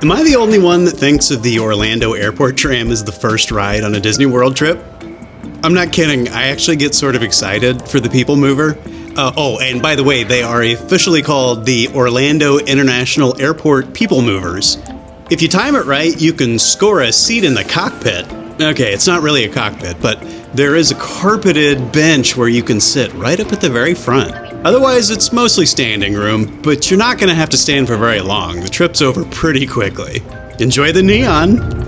Am I the only one that thinks of the Orlando Airport Tram as the first ride on a Disney World trip? I'm not kidding, I actually get sort of excited for the People Mover. And by the way, they are officially called the Orlando International Airport People Movers. If you time it right, you can score a seat in the cockpit. Okay, it's not really a cockpit, but there is a carpeted bench where you can sit right up at the very front. Otherwise, it's mostly standing room, but you're not going to have to stand for very long. The trip's over pretty quickly. Enjoy the neon!